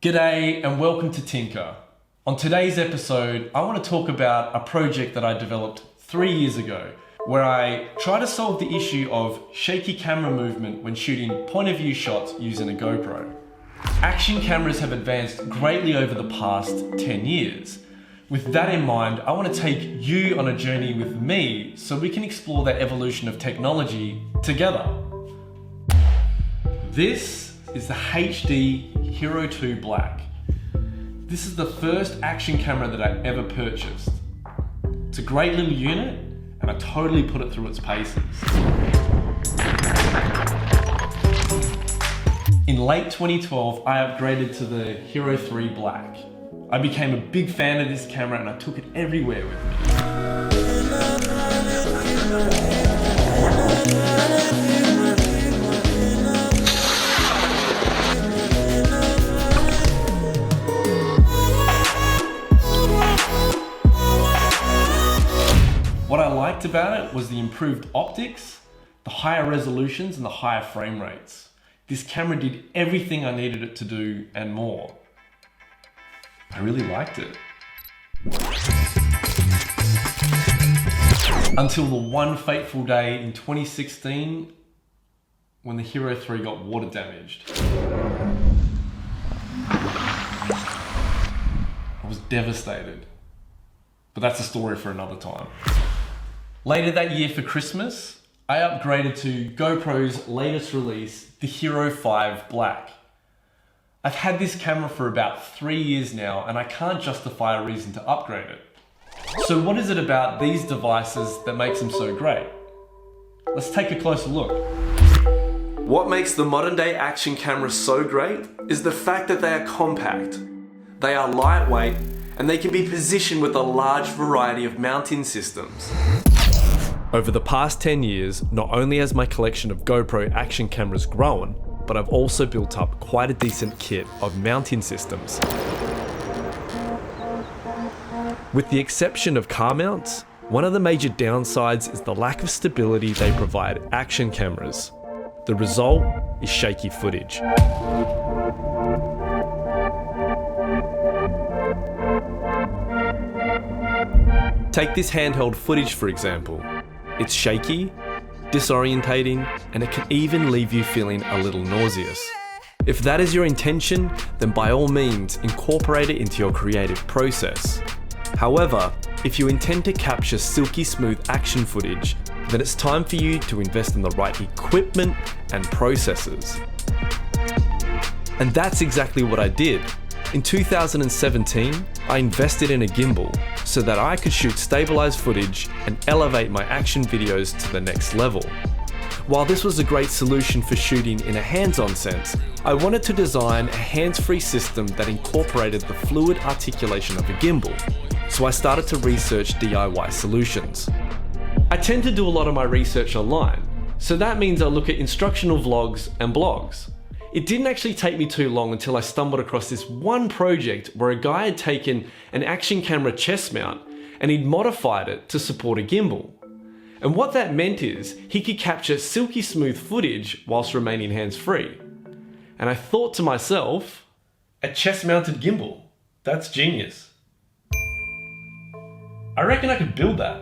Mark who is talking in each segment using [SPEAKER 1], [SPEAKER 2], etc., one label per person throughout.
[SPEAKER 1] G'day and welcome to Tinker. On today's episode, I want to talk about a project that I developed 3 years ago, where I try to solve the issue of shaky camera movement when shooting point of view shots using a GoPro. Action cameras have advanced greatly over the past 10 years. With that in mind, I want to take you on a journey with me so we can explore the evolution of technology together. This is the HD Hero 2 Black. This is the first action camera that I ever purchased. It's a great little unit and I totally put it through its paces. In late 2012, I upgraded to the Hero 3 Black. I became a big fan of this camera and I took it everywhere with me. What I liked about it was the improved optics, the higher resolutions and the higher frame rates. This camera did everything I needed it to do and more. I really liked it. Until the one fateful day in 2016 when the Hero 3 got water damaged. I was devastated, but that's a story for another time. Later that year for Christmas, I upgraded to GoPro's latest release, the Hero 5 Black. I've had this camera for about 3 years now and I can't justify a reason to upgrade it. So what is it about these devices that makes them so great? Let's take a closer look. What makes the modern day action camera so great is the fact that they are compact. They are lightweight and they can be positioned with a large variety of mounting systems. Over the past 10 years, not only has my collection of GoPro action cameras grown, but I've also built up quite a decent kit of mounting systems. With the exception of car mounts, one of the major downsides is the lack of stability they provide action cameras. The result is shaky footage. Take this handheld footage for example. It's shaky, disorientating, and it can even leave you feeling a little nauseous. If that is your intention, then by all means incorporate it into your creative process. However, if you intend to capture silky smooth action footage, then it's time for you to invest in the right equipment and processes. And that's exactly what I did. In 2017, I invested in a gimbal so that I could shoot stabilized footage and elevate my action videos to the next level. While this was a great solution for shooting in a hands-on sense, I wanted to design a hands-free system that incorporated the fluid articulation of a gimbal. So I started to research DIY solutions. I tend to do a lot of my research online, so that means I look at instructional vlogs and blogs. It didn't actually take me too long until I stumbled across this one project where a guy had taken an action camera chest mount and he'd modified it to support a gimbal. And what that meant is he could capture silky smooth footage whilst remaining hands-free. And I thought to myself, a chest mounted gimbal, that's genius. I reckon I could build that.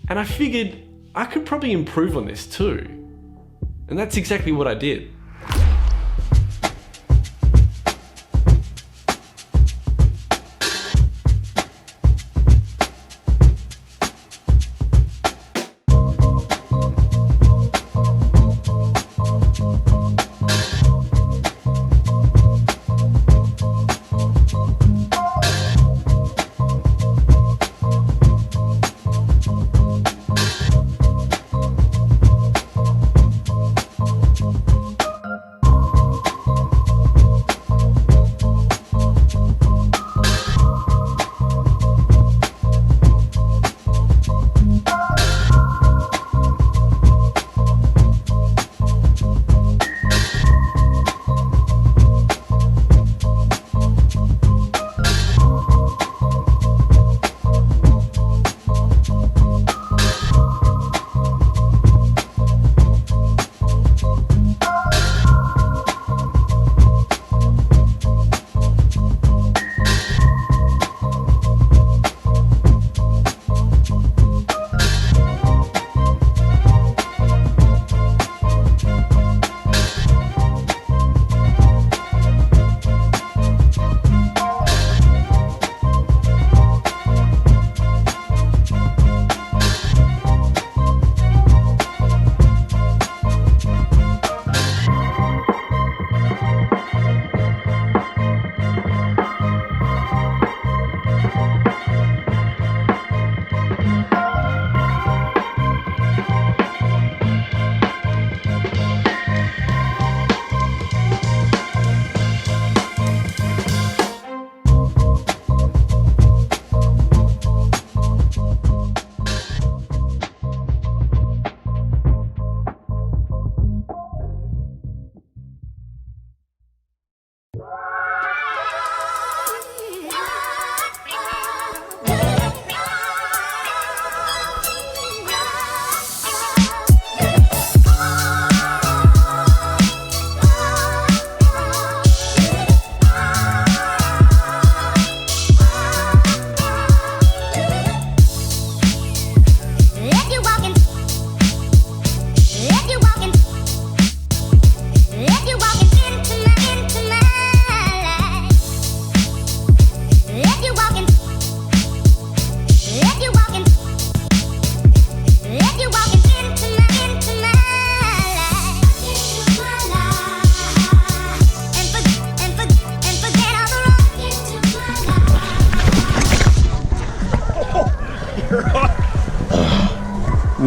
[SPEAKER 1] And I figured I could probably improve on this too. And that's exactly what I did.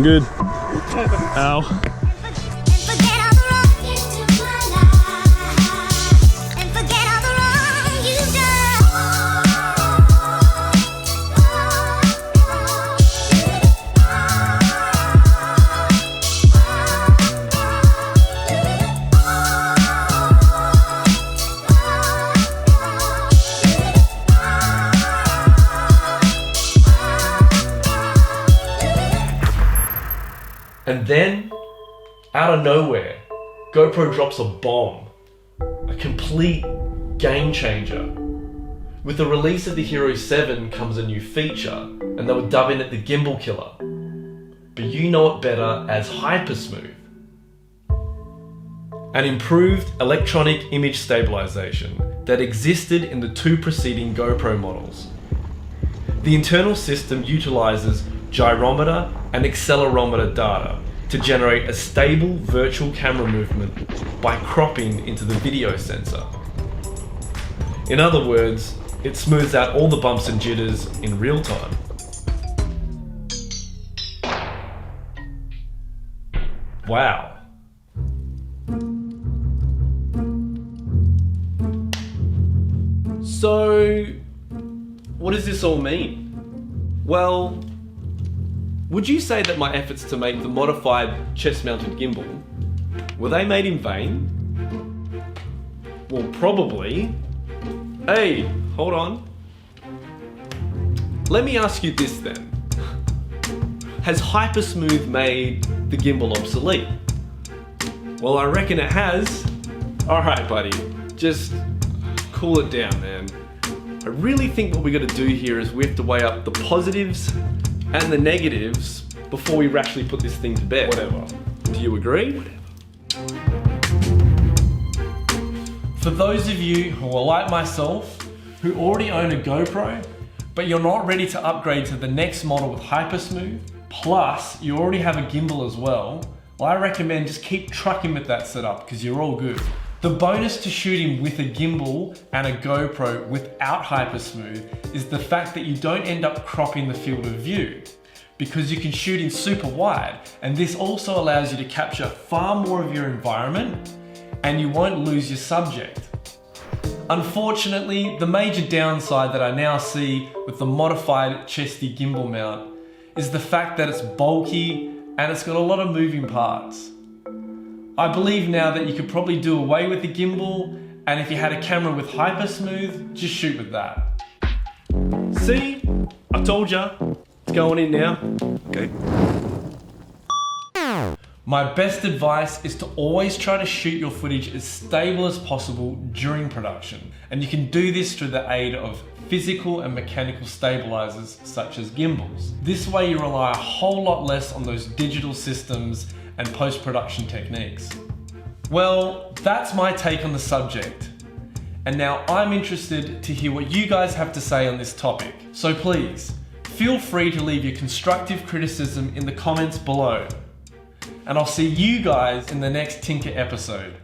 [SPEAKER 2] I'm good. Ow.
[SPEAKER 1] And then, out of nowhere, GoPro drops a bomb. A complete game changer. With the release of the Hero 7 comes a new feature, and they were dubbing it the Gimbal Killer. But you know it better as Hypersmooth. An improved electronic image stabilisation that existed in the two preceding GoPro models. The internal system utilises gyrometer and accelerometer data to generate a stable virtual camera movement by cropping into the video sensor. In other words, it smooths out all the bumps and jitters in real time. Wow. So, what does this all mean? Well, would you say that my efforts to make the modified chest-mounted gimbal, were they made in vain? Well, probably. Hey, hold on. Let me ask you this then. Has Hypersmooth made the gimbal obsolete? Well, I reckon it has. Alright buddy, just cool it down, man. I really think what we gotta do here is we have to weigh up the positives and the negatives before we rashly put this thing to bed. Whatever. Do you agree? Whatever. For those of you who are like myself, who already own a GoPro, but you're not ready to upgrade to the next model with Hypersmooth, plus you already have a gimbal as well, I recommend just keep trucking with that setup because you're all good. The bonus to shooting with a gimbal and a GoPro without Hypersmooth is the fact that you don't end up cropping the field of view because you can shoot in super wide, and this also allows you to capture far more of your environment and you won't lose your subject. Unfortunately, the major downside that I now see with the modified Chesty gimbal mount is the fact that it's bulky and it's got a lot of moving parts. I believe now that you could probably do away with the gimbal, and if you had a camera with Hypersmooth, just shoot with that. See? I told ya. It's going in now. Okay. My best advice is to always try to shoot your footage as stable as possible during production, and you can do this through the aid of physical and mechanical stabilizers such as gimbals. This way you rely a whole lot less on those digital systems and post-production techniques. Well, that's my take on the subject. And now I'm interested to hear what you guys have to say on this topic. So please, feel free to leave your constructive criticism in the comments below. And I'll see you guys in the next Tinker episode.